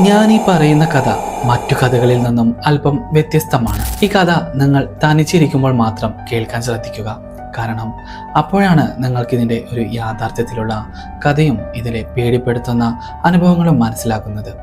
ഞാൻ ഈ പറയുന്ന കഥ മറ്റു കഥകളിൽ നിന്നും അല്പം വ്യത്യസ്തമാണ്. ഈ കഥ നിങ്ങൾ തനിച്ചിരിക്കുമ്പോൾ മാത്രം കേൾക്കാൻ ശ്രദ്ധിക്കുക. കാരണം അപ്പോഴാണ് നിങ്ങൾക്കിതിൻ്റെ ഒരു യാഥാർത്ഥ്യത്തിലുള്ള കഥയും ഇതിലെ പേടിപ്പെടുത്തുന്ന അനുഭവങ്ങളും മനസ്സിലാക്കുന്നത്.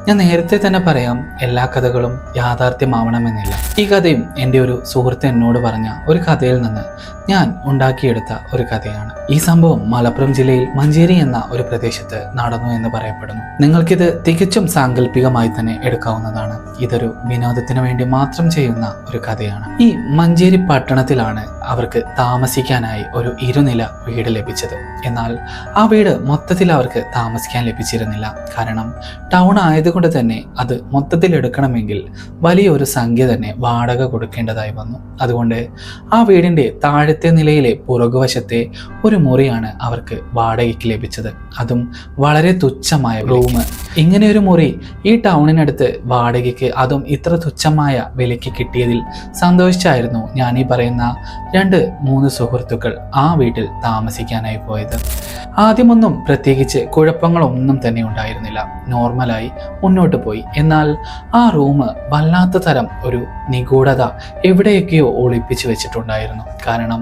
ഞാൻ നേരത്തെ തന്നെ പറയാം, എല്ലാ കഥകളും യാഥാർത്ഥ്യമാവണമെന്നില്ല. ഈ കഥയും എൻ്റെ ഒരു സുഹൃത്ത് എന്നോട് പറഞ്ഞ ഒരു കഥയിൽ നിന്ന് ഞാൻ ഉണ്ടാക്കിയെടുത്ത ഒരു കഥയാണ്. ഈ സംഭവം മലപ്പുറം ജില്ലയിൽ മഞ്ചേരി എന്ന ഒരു പ്രദേശത്ത് നടന്നു എന്ന് പറയപ്പെടുന്നു. നിങ്ങൾക്കിത് തികച്ചും സാങ്കല്പികമായി തന്നെ എടുക്കാവുന്നതാണ്. ഇതൊരു വിനോദത്തിന് വേണ്ടി മാത്രം ചെയ്യുന്ന ഒരു കഥയാണ്. ഈ മഞ്ചേരി പട്ടണത്തിലാണ് അവർക്ക് താമസിക്കാനായി ഒരു ഇരുനില വീട് ലഭിച്ചത്. എന്നാൽ ആ വീട് മൊത്തത്തിൽ അവർക്ക് താമസിക്കാൻ ലഭിച്ചിരുന്നില്ല. കാരണം ടൗൺ ആയതുകൊണ്ട് തന്നെ അത് മൊത്തത്തിൽ എടുക്കണമെങ്കിൽ വലിയൊരു സംഖ്യ തന്നെ വാടക കൊടുക്കേണ്ടതായി വന്നു. അതുകൊണ്ട് ആ വീടിൻ്റെ താഴത്തെ നിലയിലെ പുറകുവശത്തെ ഒരു മുറിയാണ് അവർക്ക് വാടകയ്ക്ക് ലഭിച്ചത്. അതും വളരെ തുച്ഛമായ റൂം. ഇങ്ങനെയൊരു മുറി ഈ ടൗണിനടുത്ത് വാടകയ്ക്ക്, അതും ഇത്ര തുച്ഛമായ വിലയ്ക്ക് കിട്ടിയതിൽ സന്തോഷിച്ചായിരുന്നു ഞാൻ ഈ പറയുന്ന 2-3 സുഹൃത്തുക്കൾ ആ വീട്ടിൽ താമസിക്കാനായി പോയത്. ആദ്യമൊന്നും പ്രത്യേകിച്ച് കുഴപ്പങ്ങളൊന്നും തന്നെ ഉണ്ടായിരുന്നില്ല. നോർമലായി മുന്നോട്ട് പോയി. എന്നാൽ ആ റൂം വല്ലാത്ത തരം ഒരു നിഗൂഢത എവിടെയൊക്കെയോ ഒളിപ്പിച്ചു വെച്ചിട്ടുണ്ടായിരുന്നു. കാരണം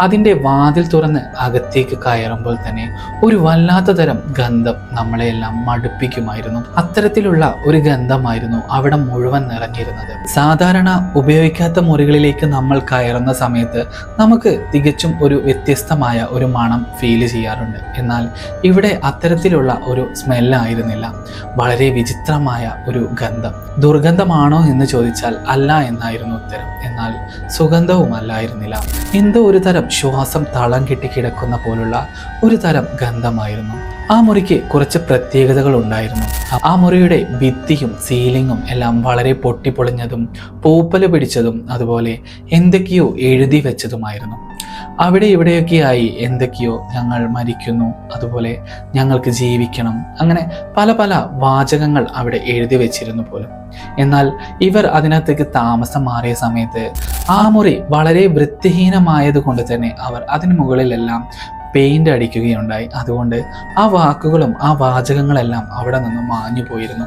അതിൻ്റെ വാതിൽ തുറന്ന് അകത്തേക്ക് കയറുമ്പോൾ തന്നെ ഒരു വല്ലാത്ത തരം ഗന്ധം നമ്മളെയെല്ലാം മടുപ്പിക്കുമായിരുന്നു. അത്തരത്തിലുള്ള ഒരു ഗന്ധമായിരുന്നു അവിടെ മുഴുവൻ നിറഞ്ഞിരുന്നത്. സാധാരണ ഉപയോഗിക്കാത്ത മുറികളിലേക്ക് നമ്മൾ കയറുന്ന സമയത്ത് നമുക്ക് തികച്ചും ഒരു വ്യത്യസ്തമായ ഒരു മണം ഫീൽ ചെയ്യാറുണ്ട്. എന്നാൽ ഇവിടെ അത്തരത്തിലുള്ള ഒരു സ്മെല്ലായിരുന്നില്ല. വളരെ വിചിത്രമായ ഒരു ഗന്ധം. ദുർഗന്ധമാണോ എന്ന് ചോദിച്ചാൽ അല്ല എന്നായിരുന്നു ഉത്തരം. എന്നാൽ സുഗന്ധവുമല്ലായിരുന്നില്ല. എന്തോ ഒരു തരം ശ്വാസം തളം കെട്ടി കിടക്കുന്ന പോലുള്ള ഒരു തരം ഗന്ധമായിരുന്നു. ആ മുറിക്ക് കുറച്ച് പ്രത്യേകതകൾ ഉണ്ടായിരുന്നു. ആ മുറിയുടെ ഭിത്തിയും സീലിങ്ങും എല്ലാം വളരെ പൊട്ടിപ്പൊളിഞ്ഞതും പൂപ്പല് പിടിച്ചതും അതുപോലെ എന്തൊക്കെയോ എഴുതി വെച്ചതുമായിരുന്നു. അവിടെ ഇവിടെയൊക്കെയായി എന്തൊക്കെയോ ഞങ്ങൾ മരിക്കുന്നു, അതുപോലെ ഞങ്ങൾക്ക് ജീവിക്കണം, അങ്ങനെ പല പല വാചകങ്ങൾ അവിടെ എഴുതി വെച്ചിരുന്നു പോലും. എന്നാൽ ഇവർ അതിനകത്തേക്ക് താമസം മാറിയ സമയത്ത് ആ മുറി വളരെ വൃത്തിഹീനമായത് കൊണ്ട് തന്നെ അവർ അതിന് മുകളിലെല്ലാം പെയിന്റ് അടിക്കുകയുണ്ടായി. അതുകൊണ്ട് ആ വാക്കുകളും ആ വാചകങ്ങളെല്ലാം അവിടെ നിന്ന് മാഞ്ഞു പോയിരുന്നു.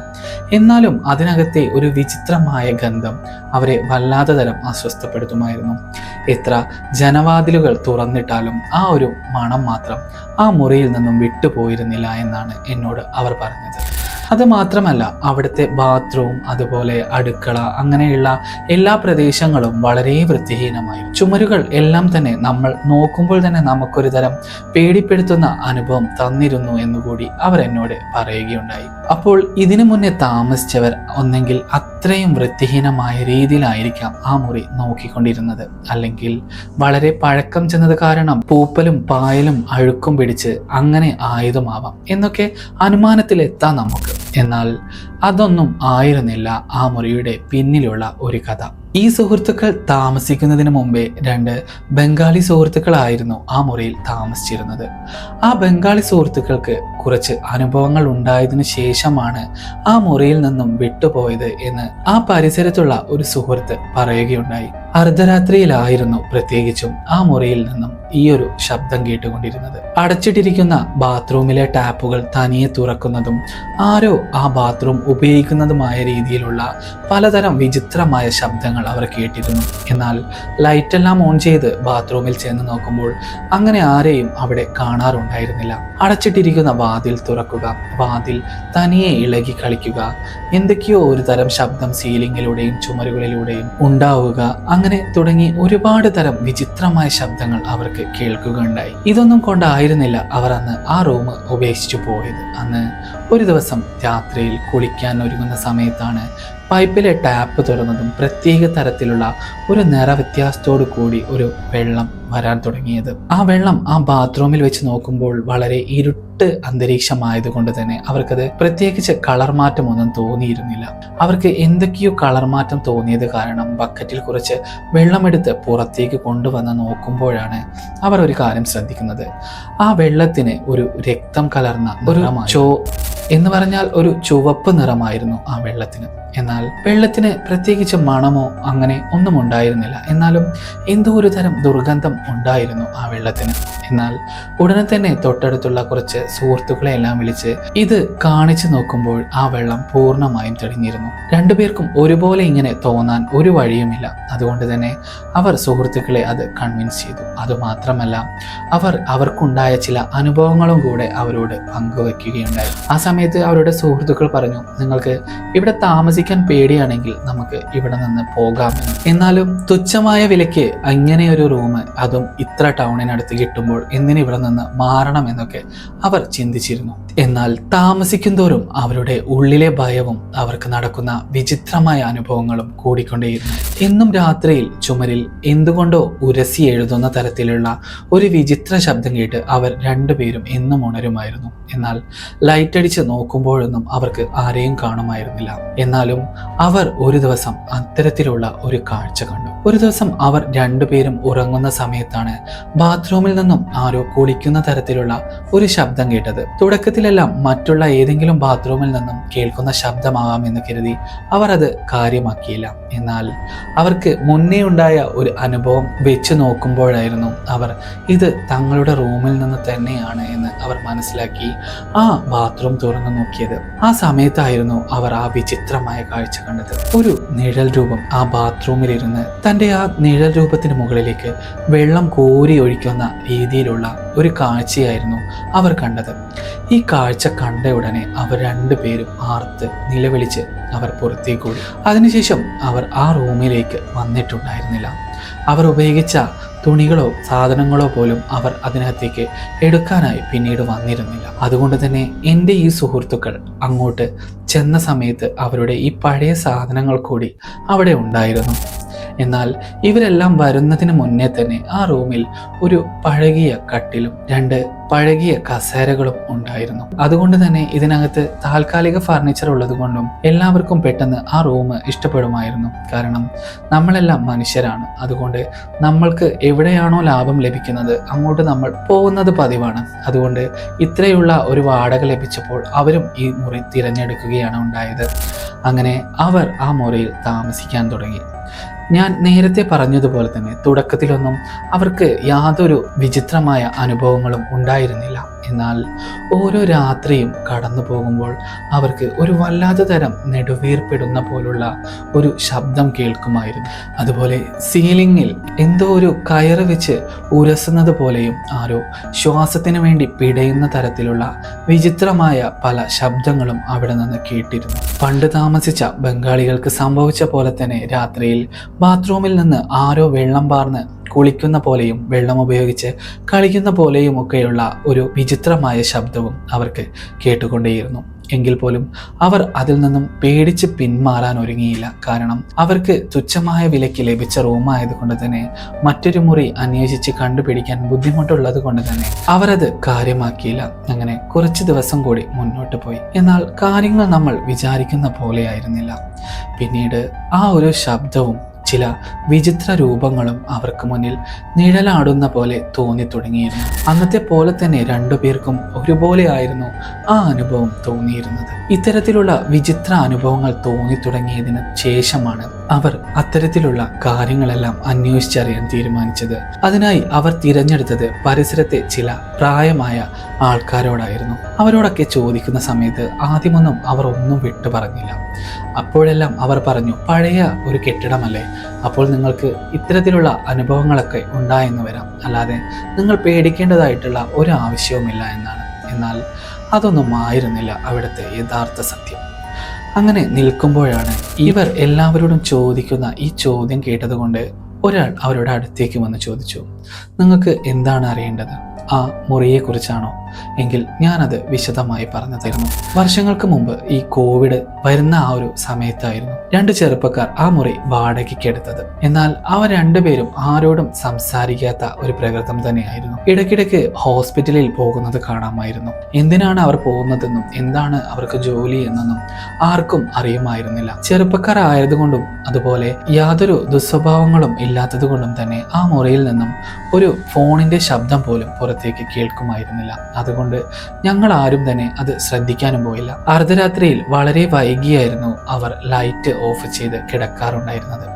എന്നാലും അതിനകത്തെ ഒരു വിചിത്രമായ ഗന്ധം അവരെ വല്ലാത്ത തരം അസ്വസ്ഥപ്പെടുത്തുമായിരുന്നു. എത്ര ജനവാതിലുകൾ തുറന്നിട്ടാലും ആ ഒരു മണം മാത്രം ആ മുറിയിൽ നിന്നും വിട്ടുപോയിരുന്നില്ല എന്നാണ് എന്നോട് അവർ പറഞ്ഞത്. അത് മാത്രമല്ല, അവിടുത്തെ ബാത്റൂം, അതുപോലെ അടുക്കള, അങ്ങനെയുള്ള എല്ലാ പ്രദേശങ്ങളും വളരെ വൃത്തിഹീനമായിരുന്നു. ചുമരുകൾ എല്ലാം തന്നെ നമ്മൾ നോക്കുമ്പോൾ തന്നെ നമുക്കൊരു തരം പേടിപ്പെടുത്തുന്ന അനുഭവം തന്നിരുന്നു എന്നുകൂടി അവർ എന്നോട് പറയുകയുണ്ടായി. അപ്പോൾ ഇതിനു മുന്നേ താമസിച്ചവർ ഒന്നെങ്കിൽ അത്രയും വൃത്തിഹീനമായ രീതിയിലായിരിക്കാം ആ മുറി നോക്കിക്കൊണ്ടിരുന്നത്, അല്ലെങ്കിൽ വളരെ പഴക്കം ചെന്നത് കാരണം പൂപ്പലും പായലും അഴുക്കും പിടിച്ച് അങ്ങനെ ആയതുമാവാം എന്നൊക്കെ അനുമാനത്തിലെത്താം നമുക്ക്. എന്നാൽ അതൊന്നും ആയിരുന്നില്ല ആ മുറിയുടെ പിന്നിലുള്ള ഒരു കഥ. ഈ സുഹൃത്തുക്കൾ താമസിക്കുന്നതിന് മുമ്പേ 2 ബംഗാളി സുഹൃത്തുക്കളായിരുന്നു ആ മുറിയിൽ താമസിച്ചിരുന്നത്. ആ ബംഗാളി സുഹൃത്തുക്കൾക്ക് കുറച്ച് അനുഭവങ്ങൾ ഉണ്ടായതിനു ശേഷമാണ് ആ മുറിയിൽ നിന്നും വിട്ടുപോയത് എന്ന് ആ പരിസരത്തുള്ള ഒരു സുഹൃത്ത് പറയുകയുണ്ടായി. അർദ്ധരാത്രിയിലായിരുന്നു പ്രത്യേകിച്ചും ആ മുറിയിൽ നിന്നും ഈ ഒരു ശബ്ദം കേട്ടുകൊണ്ടിരുന്നത്. അടച്ചിട്ടിരിക്കുന്ന ബാത്റൂമിലെ ടാപ്പുകൾ തനിയെ തുറക്കുന്നതും ആരോ ആ ബാത്റൂം ഉപയോഗിക്കുന്നതുമായ രീതിയിലുള്ള പലതരം വിചിത്രമായ ശബ്ദങ്ങൾ അവർ കേട്ടിരുന്നു. എന്നാൽ ലൈറ്റെല്ലാം ഓൺ ചെയ്ത് ബാത്റൂമിൽ ചെന്ന് നോക്കുമ്പോൾ അങ്ങനെ ആരെയും അവിടെ കാണാറുണ്ടായിരുന്നില്ല. അടച്ചിട്ടിരിക്കുന്ന വാതിൽ തുറക്കുക, വാതിൽ തനിയെ ഇളകി കളിക്കുക, എന്തൊക്കെയോ ഒരു തരം ശബ്ദം സീലിങ്ങിലൂടെയും ചുമരുകളിലൂടെയും ഉണ്ടാവുക, അങ്ങനെ തുടങ്ങി ഒരുപാട് തരം വിചിത്രമായ ശബ്ദങ്ങൾ അവർക്ക് കേൾക്കുകയുണ്ടായി. ഇതൊന്നും കൊണ്ടായിരുന്നില്ല അവർ അന്ന് ആ റൂം ഉപേക്ഷിച്ചു പോയത്. അന്ന് ഒരു ദിവസം രാത്രിയിൽ കുളിക്കാൻ ഒരുങ്ങുന്ന സമയത്താണ് പൈപ്പിലെ ടാപ്പ് തുറന്നതും പ്രത്യേക തരത്തിലുള്ള ഒരു നിറവ്യത്യാസത്തോടു കൂടി ഒരു വെള്ളം വരാൻ തുടങ്ങിയത്. ആ വെള്ളം ആ ബാത്റൂമിൽ വെച്ച് നോക്കുമ്പോൾ വളരെ ഇരുട്ട് അന്തരീക്ഷമായതുകൊണ്ട് തന്നെ അവർക്കത് പ്രത്യേകിച്ച് കളർ മാറ്റമൊന്നും തോന്നിയിരുന്നില്ല. അവർക്ക് എന്തൊക്കെയോ കളർ മാറ്റം തോന്നിയത് കാരണം ബക്കറ്റിൽ കുറച്ച് വെള്ളമെടുത്ത് പുറത്തേക്ക് കൊണ്ടുവന്ന് നോക്കുമ്പോഴാണ് അവർ ഒരു കാര്യം ശ്രദ്ധിക്കുന്നത്. ആ വെള്ളത്തിന് ഒരു രക്തം കലർന്ന ഒരു എന്ന് പറഞ്ഞാൽ ഒരു ചുവപ്പ് നിറമായിരുന്നു ആ വെള്ളത്തിന്. എന്നാൽ വെള്ളത്തിന് പ്രത്യേകിച്ച് മണമോ അങ്ങനെ ഒന്നും ഉണ്ടായിരുന്നില്ല. എന്നാലും എന്തോ ഒരു തരം ദുർഗന്ധം ഉണ്ടായിരുന്നു ആ വെള്ളത്തിന്. എന്നാൽ ഉടനെ തന്നെ തൊട്ടടുത്തുള്ള കുറച്ച് സുഹൃത്തുക്കളെ എല്ലാം വിളിച്ച് ഇത് കാണിച്ചു നോക്കുമ്പോൾ ആ വെള്ളം പൂർണ്ണമായും തെളിഞ്ഞിരുന്നു. രണ്ടുപേർക്കും ഒരുപോലെ ഇങ്ങനെ തോന്നാൻ ഒരു വഴിയുമില്ല. അതുകൊണ്ട് തന്നെ അവർ സുഹൃത്തുക്കളെ അത് കൺവിൻസ് ചെയ്തു. അതുമാത്രമല്ല, അവർക്കുണ്ടായ ചില അനുഭവങ്ങളും കൂടെ അവരോട് പങ്കുവെക്കുകയുണ്ടായി. ആ സമയത്ത് അവരുടെ സുഹൃത്തുക്കൾ പറഞ്ഞു, നിങ്ങൾക്ക് ഇവിടെ താമസിക്കാൻ പേടിയാണെങ്കിൽ നമുക്ക് ഇവിടെ നിന്ന് പോകാമെന്ന്. എന്നാലും തുച്ഛമായ വിലയ്ക്ക് അങ്ങനെ ഒരു റൂം, അതും ഇത്ര ടൗണിനടുത്ത് കിട്ടുമ്പോൾ എന്തിന് ഇവിടെ നിന്ന് മാറണമെന്നൊക്കെ അവർ ചിന്തിച്ചിരുന്നു. എന്നാൽ താമസിക്കും തോറും അവരുടെ ഉള്ളിലെ ഭയവും അവർക്ക് നടക്കുന്ന വിചിത്രമായ അനുഭവങ്ങളും കൂടിക്കൊണ്ടേയിരുന്നു. എന്നും രാത്രിയിൽ ചുമരിൽ എന്തുകൊണ്ടോ ഉരസി എഴുതുന്ന തരത്തിലുള്ള ഒരു വിചിത്ര ശബ്ദം കേട്ട് അവർ രണ്ടുപേരും എന്നും ഉണരുമായിരുന്നു. എന്നാൽ ലൈറ്റ് അടിച്ച് നോക്കുമ്പോഴൊന്നും അവർക്ക് ആരെയും കാണുമായിരുന്നില്ല. എന്നാലും അവർ ഒരു ദിവസം അത്തരത്തിലുള്ള ഒരു കാഴ്ച കണ്ടു. ഒരു ദിവസം അവർ രണ്ടുപേരും ഉറങ്ങുന്ന സമയത്താണ് ബാത്റൂമിൽ നിന്നും ആരോ കുളിക്കുന്ന തരത്തിലുള്ള ഒരു ശബ്ദം കേട്ടത്. തുടക്കത്തിലെല്ലാം മറ്റുള്ള ഏതെങ്കിലും ബാത്റൂമിൽ നിന്നും കേൾക്കുന്ന ശബ്ദമാകാമെന്ന് കരുതി അവർ അത് കാര്യമാക്കിയില്ല. എന്നാൽ അവർക്ക് മുന്നേ ഉണ്ടായ ഒരു അനുഭവം വെച്ച് നോക്കുമ്പോഴായിരുന്നു അവർ ഇത് തങ്ങളുടെ റൂമിൽ നിന്ന് തന്നെയാണ് എന്ന് അവർ മനസ്സിലാക്കി ആ ബാത്റൂം തുറന്നു നോക്കിയത്. ആ സമയത്തായിരുന്നു അവർ ആ വിചിത്രമായ കാഴ്ച കണ്ടത്. ഒരു നിഴൽ രൂപം ആ ബാത്റൂമിലിരുന്ന് തൻ്റെ ആ നിഴൽ രൂപത്തിന് മുകളിലേക്ക് വെള്ളം കോരി ഒഴിക്കുന്ന രീതിയിലുള്ള ഒരു കാഴ്ചയായിരുന്നു അവർ കണ്ടത്. ഈ കാഴ്ച കണ്ട ഉടനെ അവർ രണ്ടുപേരും ആർത്ത് നിലവിളിച്ച് അവർ പുറത്തേക്ക് ഓടി. അതിനുശേഷം അവർ ആ റൂമിലേക്ക് വന്നിട്ടുണ്ടായിരുന്നില്ല. അവർ ഉപയോഗിച്ച തുണികളോ സാധനങ്ങളോ പോലും അവർ അതിനകത്തേക്ക് എടുക്കാനായി പിന്നീട് വന്നിരുന്നില്ല. അതുകൊണ്ട് തന്നെ എൻ്റെ ഈ സുഹൃത്തുക്കൾ അങ്ങോട്ട് ചെന്ന സമയത്ത് അവരുടെ ഈ പഴയ സാധനങ്ങൾ കൂടി അവിടെ ഉണ്ടായിരുന്നു. എന്നാൽ ഇവരെല്ലാം വരുന്നതിന് മുന്നേ തന്നെ ആ റൂമിൽ ഒരു പഴകിയ കട്ടിലും 2 പഴകിയ കസേരകളും ഉണ്ടായിരുന്നു. അതുകൊണ്ട് തന്നെ ഇതിനകത്ത് താൽക്കാലിക ഫർണിച്ചർ ഉള്ളത് കൊണ്ടും എല്ലാവർക്കും പെട്ടെന്ന് ആ റൂം ഇഷ്ടപ്പെടുമായിരുന്നു. കാരണം നമ്മളെല്ലാം മനുഷ്യരാണ്. അതുകൊണ്ട് നമ്മൾക്ക് എവിടെയാണോ ലാഭം ലഭിക്കുന്നത് അങ്ങോട്ട് നമ്മൾ പോകുന്നത് പതിവാണ്. അതുകൊണ്ട് ഇത്രയുള്ള ഒരു വാടക ലഭിച്ചപ്പോൾ അവരും ഈ മുറി തിരഞ്ഞെടുക്കുകയാണ് ഉണ്ടായത്. അങ്ങനെ അവർ ആ മുറിയിൽ താമസിക്കാൻ തുടങ്ങി. ഞാൻ നേരത്തെ പറഞ്ഞതുപോലെ തന്നെ തുടക്കത്തിലൊന്നും അവർക്ക് യാതൊരു വിചിത്രമായ അനുഭവങ്ങളും ഉണ്ടായിരുന്നില്ല. എന്നാൽ ഓരോ രാത്രിയും കടന്നു പോകുമ്പോൾ അവർക്ക് ഒരു വല്ലാത്ത തരം നെടുവീർപ്പിടുന്ന പോലുള്ള ഒരു ശബ്ദം കേൾക്കുമായിരുന്നു. അതുപോലെ സീലിംഗിൽ എന്തോ ഒരു കയറ് വെച്ച് ഉരസുന്നത് പോലെയും ആരോ ശ്വാസത്തിന് വേണ്ടി പിടയുന്ന തരത്തിലുള്ള വിചിത്രമായ പല ശബ്ദങ്ങളും അവിടെ നിന്ന് കേട്ടിരുന്നു. പണ്ട് താമസിച്ച ബംഗാളികൾക്ക് സംഭവിച്ച പോലെ തന്നെ രാത്രിയിൽ ബാത്റൂമിൽ നിന്ന് ആരോ വെള്ളം പാർന്ന് കുളിക്കുന്ന പോലെയും വെള്ളം ഉപയോഗിച്ച് കളിക്കുന്ന പോലെയും ഒക്കെയുള്ള ഒരു വിചിത്രമായ ശബ്ദവും അവർക്ക് കേട്ടുകൊണ്ടേയിരുന്നു. എങ്കിൽ പോലും അവർ അതിൽ നിന്നും പേടിച്ച് പിന്മാറാൻ ഒരുങ്ങിയില്ല. കാരണം അവർക്ക് തുച്ഛമായ വിലയ്ക്ക് ലഭിച്ച റൂമായതുകൊണ്ട് തന്നെ മറ്റൊരു മുറി അന്വേഷിച്ച് കണ്ടുപിടിക്കാൻ ബുദ്ധിമുട്ടുള്ളത് കൊണ്ട് തന്നെ അവരത് കാര്യമാക്കിയില്ല. അങ്ങനെ കുറച്ച് ദിവസം കൂടി മുന്നോട്ട് പോയി. എന്നാൽ കാര്യങ്ങൾ നമ്മൾ വിചാരിക്കുന്ന പോലെയായിരുന്നില്ല. പിന്നീട് ആ ഒരു ശബ്ദവും ചില വിചിത്ര രൂപങ്ങളും അവർക്ക് മുന്നിൽ നിഴലാടുന്ന പോലെ തോന്നി തുടങ്ങിയിരുന്നു. അന്നത്തെ പോലെ തന്നെ രണ്ടുപേർക്കും ഒരുപോലെ ആയിരുന്നു ആ അനുഭവം തോന്നിയിരുന്നത്. ഇത്തരത്തിലുള്ള വിചിത്ര അനുഭവങ്ങൾ തോന്നി തുടങ്ങിയതിന് ശേഷമാണ് അവർ അത്തരത്തിലുള്ള കാര്യങ്ങളെല്ലാം അന്വേഷിച്ചറിയാൻ തീരുമാനിച്ചത്. അതിനായി അവർ തിരഞ്ഞെടുത്തത് പരിസരത്തെ ചില പ്രായമായ ആൾക്കാരോടായിരുന്നു. അവരോടൊക്കെ ചോദിക്കുന്ന സമയത്ത് ആദ്യമൊന്നും അവർ ഒന്നും വിട്ടു പറഞ്ഞില്ല. അപ്പോഴെല്ലാം അവർ പറഞ്ഞു, പഴയ ഒരു കെട്ടിടമല്ലേ, അപ്പോൾ നിങ്ങൾക്ക് ഇത്തരത്തിലുള്ള അനുഭവങ്ങളൊക്കെ ഉണ്ടായെന്ന് വരാം, അല്ലാതെ നിങ്ങൾ പേടിക്കേണ്ടതായിട്ടുള്ള ഒരു ആവശ്യവുമില്ല എന്നാണ്. എന്നാൽ അതൊന്നും ആയിരുന്നില്ല അവിടുത്തെ യഥാർത്ഥ സത്യം. അങ്ങനെ നിൽക്കുമ്പോഴാണ് ഇവർ എല്ലാവരോടും ചോദിക്കുന്ന ഈ ചോദ്യം കേട്ടതുകൊണ്ട് ഒരാൾ അവരുടെ അടുത്തേക്ക് വന്ന് ചോദിച്ചു, നിങ്ങൾക്ക് എന്താണ് അറിയേണ്ടത്? ആ മുറിയെക്കുറിച്ചാണോ? എങ്കിൽ ഞാനത് വിശദമായി പറഞ്ഞു തരുന്നു. വർഷങ്ങൾക്ക് മുമ്പ് ഈ കോവിഡ് വരുന്ന ആ ഒരു സമയത്തായിരുന്നു 2 ചെറുപ്പക്കാർ ആ മുറി വാടകയ്ക്കെടുത്തത്. എന്നാൽ അവർ രണ്ടുപേരും ആരോടും സംസാരിക്കാത്ത ഒരു പ്രകൃതം തന്നെയായിരുന്നു. ഇടയ്ക്കിടയ്ക്ക് ഹോസ്പിറ്റലിൽ പോകുന്നത് കാണാമായിരുന്നു. എന്തിനാണ് അവർ പോകുന്നതെന്നും എന്താണ് അവർക്ക് ജോലി എന്നൊന്നും ആർക്കും അറിയുമായിരുന്നില്ല. ചെറുപ്പക്കാർ ആയതുകൊണ്ടും അതുപോലെ യാതൊരു ദുസ്വഭാവങ്ങളും ഇല്ലാത്തത് കൊണ്ടും തന്നെ ആ മുറിയിൽ നിന്നും ഒരു ഫോണിന്റെ ശബ്ദം പോലും പുറത്തേക്ക് കേൾക്കുമായിരുന്നില്ല. അതുകൊണ്ട് ഞങ്ങൾ ആരും തന്നെ അത് ശ്രദ്ധിക്കാനും പോയില്ല. അർദ്ധരാത്രിയിൽ വളരെ വൈകിയായിരുന്നു അവർ ലൈറ്റ് ഓഫ് ചെയ്ത് കിടക്കാറുണ്ടായിരുന്നത്.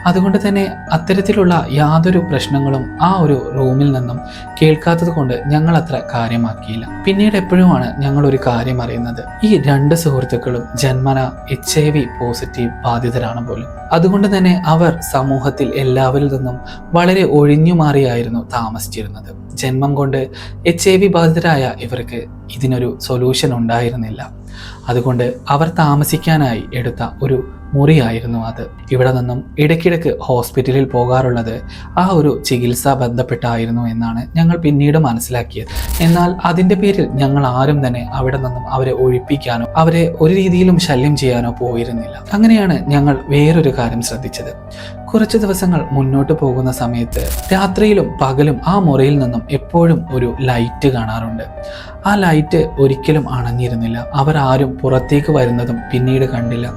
അതുകൊണ്ട് തന്നെ അത്തരത്തിലുള്ള യാതൊരു പ്രശ്നങ്ങളും ആ ഒരു റൂമിൽ നിന്നും കേൾക്കാത്തത് കൊണ്ട് ഞങ്ങൾ അത്ര കാര്യമാക്കിയില്ല. പിന്നീട് എപ്പോഴുമാണ് ഞങ്ങൾ ഒരു കാര്യം അറിയുന്നത്, ഈ 2 സുഹൃത്തുക്കളും ജന്മന HIV പോസിറ്റീവ് ബാധിതരാണ് പോലും. അതുകൊണ്ട് തന്നെ അവർ സമൂഹത്തിൽ എല്ലാവരിൽ നിന്നും വളരെ ഒഴിഞ്ഞു മാറിയായിരുന്നു താമസിച്ചിരുന്നത്. ജന്മം കൊണ്ട് HIV ബാധിതരായ ഇവർക്ക് ഇതിനൊരു സൊല്യൂഷൻ ഉണ്ടായിരുന്നില്ല. അതുകൊണ്ട് അവർ താമസിക്കാനായി എടുത്ത ഒരു മുറിയായിരുന്നു അത്. ഇവിടെ നിന്നും ഇടയ്ക്കിടയ്ക്ക് ഹോസ്പിറ്റലിൽ പോകാറുള്ളത് ആ ഒരു ചികിത്സ ബന്ധപ്പെട്ടായിരുന്നു എന്നാണ് ഞങ്ങൾ പിന്നീട് മനസ്സിലാക്കിയത്. എന്നാൽ അതിൻ്റെ പേരിൽ ഞങ്ങൾ ആരും തന്നെ അവിടെ നിന്നും അവരെ ഒഴിപ്പിക്കാനോ അവരെ ഒരു രീതിയിലും ശല്യം ചെയ്യാനോ പോയിരുന്നില്ല. അങ്ങനെയാണ് ഞങ്ങൾ വേറൊരു കാര്യം ശ്രദ്ധിച്ചത്. കുറച്ച് ദിവസങ്ങൾ മുന്നോട്ട് പോകുന്ന സമയത്ത് രാത്രിയിലും പകലും ആ മുറിയിൽ നിന്നും എപ്പോഴും ഒരു ലൈറ്റ് കാണാറുണ്ട്. ആ ലൈറ്റ് ഒരിക്കലും അണഞ്ഞിരുന്നില്ല. അവരാരും പുറത്തേക്ക് വരുന്നതും പിന്നീട് കണ്ടില്ല.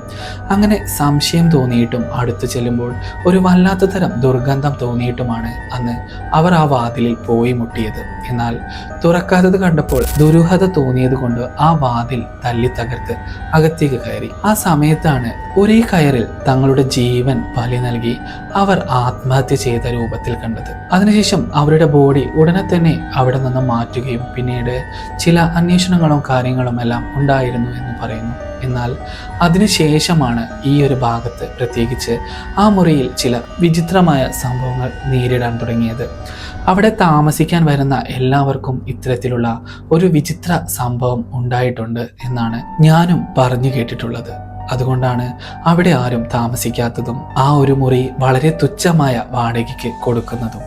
അങ്ങനെ സംശയം തോന്നിയിട്ടും അടുത്ത് ചെല്ലുമ്പോൾ ഒരു വല്ലാത്ത തരം ദുർഗന്ധം തോന്നിയിട്ടുമാണ് അന്ന് അവർ ആ വാതിലിൽ പോയി മുട്ടിയത്. എന്നാൽ തുറക്കാത്തത് കണ്ടപ്പോൾ ദുരൂഹത തോന്നിയത് കൊണ്ട് ആ വാതിൽ തല്ലി തകർത്ത് അകത്തേക്ക് കയറി. ആ സമയത്താണ് ഒരേ കയറിൽ തങ്ങളുടെ ജീവൻ ബലി നൽകി അവർ ആത്മഹത്യ ചെയ്ത രൂപത്തിൽ കണ്ടത്. അതിനുശേഷം അവരുടെ ബോഡി ഉടനെ തന്നെ അവിടെ നിന്ന് മാറ്റുകയും പിന്നീട് ചില അന്വേഷണങ്ങളും കാര്യങ്ങളും എല്ലാം ഉണ്ടായിരുന്നു എന്ന് പറയുന്നു. എന്നാൽ അതിനുശേഷമാണ് ഈ ഒരു ഭാഗത്ത് പ്രത്യേകിച്ച് ആ മുറിയിൽ ചില വിചിത്രമായ സംഭവങ്ങൾ നേരിടാൻ തുടങ്ങിയത്. അവിടെ താമസിക്കാൻ വരുന്ന എല്ലാവർക്കും ഇത്തരത്തിലുള്ള ഒരു വിചിത്ര സംഭവം ഉണ്ടായിട്ടുണ്ട് എന്നാണ് ഞാനും പറഞ്ഞു കേട്ടിട്ടുള്ളത്. അതുകൊണ്ടാണ് അവിടെ ആരും താമസിക്കാത്തതും ആ ഒരു മുറി വളരെ തുച്ഛമായ വാടകയ്ക്ക് കൊടുക്കുന്നതും.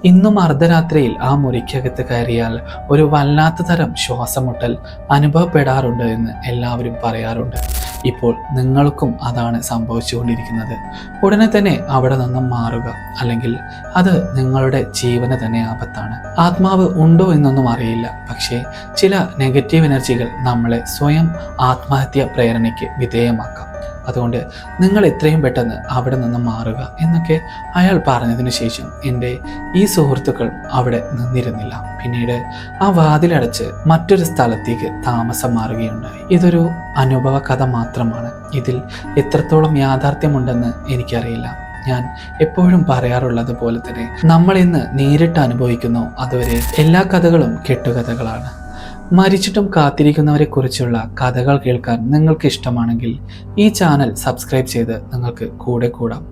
ഇന്നും അർദ്ധരാത്രിയിൽ ആ മുറിക്കകത്ത് കയറിയാൽ ഒരു വല്ലാത്ത തരം ശ്വാസമുട്ടൽ അനുഭവപ്പെടാറുണ്ട് എന്ന് എല്ലാവരും പറയാറുണ്ട്. ഇപ്പോൾ നിങ്ങൾക്കും അതാണ് സംഭവിച്ചുകൊണ്ടിരിക്കുന്നത്. ഉടനെ തന്നെ അവിടെ നിന്നും മാറുക, അല്ലെങ്കിൽ അത് നിങ്ങളുടെ ജീവന് തന്നെ ആപത്താണ്. ആത്മാവ് ഉണ്ടോ എന്നൊന്നും അറിയില്ല, പക്ഷേ ചില നെഗറ്റീവ് എനർജികൾ നമ്മളെ സ്വയം ആത്മഹത്യ പ്രേരണയ്ക്ക് വിധേയമാക്കാം. അതുകൊണ്ട് നിങ്ങൾ എത്രയും പെട്ടെന്ന് അവിടെ നിന്ന് മാറുക എന്നൊക്കെ അയാൾ പറഞ്ഞതിന് ശേഷം എൻ്റെ ഈ സുഹൃത്തുക്കൾ അവിടെ നിന്നിരുന്നില്ല. പിന്നീട് ആ വാതിലടച്ച് മറ്റൊരു സ്ഥലത്തേക്ക് താമസം മാറുകയുണ്ടായി. ഇതൊരു അനുഭവ കഥ മാത്രമാണ്. ഇതിൽ എത്രത്തോളം യാഥാർത്ഥ്യമുണ്ടെന്ന് എനിക്കറിയില്ല. ഞാൻ എപ്പോഴും പറയാറുള്ളത് പോലെ തന്നെ നമ്മൾ ഇന്ന് നേരിട്ട് അനുഭവിക്കുന്നു അതുവരെ എല്ലാ കഥകളും കെട്ടുകഥകളാണ്. മരിച്ചിട്ടും കാത്തിരിക്കുന്നവരെ കുറിച്ചുള്ള കഥകൾ കേൾക്കാൻ നിങ്ങൾക്ക് ഇഷ്ടമാണെങ്കിൽ ഈ ചാനൽ സബ്സ്ക്രൈബ് ചെയ്ത് നിങ്ങൾക്ക് കൂടെ കൂടാം.